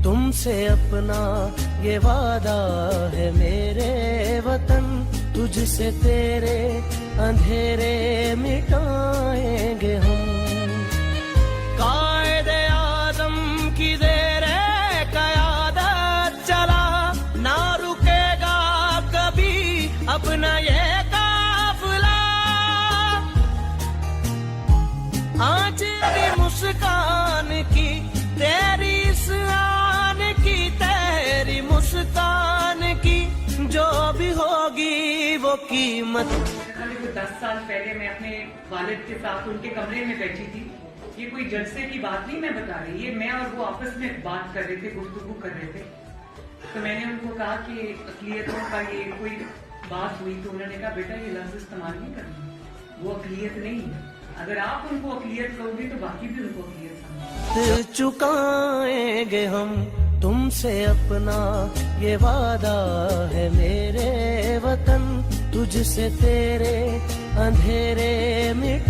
تم سے اپنا یہ وعدہ ہے میرے وطن، تجھ سے تیرے اندھیرے مٹائیں گے ہم۔ قائد اعظم کی زیر قیادت چلا، نہ رکے گا کبھی اپنا یہ قافلہ۔ آج بھی مسکان کی تیری اس آن کی، تیری مسکان کی جو بھی ہوگی وہ قیمت۔ 10 سال پہلے میں اپنے والد کے ساتھ ان کے کمرے میں بیٹھی تھی۔ یہ کوئی جلسے کی بات نہیں میں بتا رہی، یہ میں اور وہ آپس میں بات کر رہے تھے، گفتگو کر رہے تھے۔ تو میں نے ان کو کہا کہ اقلیتوں کا یہ کوئی بات ہوئی، تو انہوں نے کہا بیٹا یہ لفظ استعمال نہیں کرنا، وہ اقلیت نہیں ہے۔ اگر آپ ان کو اقلیت کہو گے تو باقی بھی ان کو اقلیت سمجھیں۔ چکائیں گے ہم تم سے اپنا یہ وعدہ ہے میرے وطن، تجھ سے تیرے اندھیرے مٹا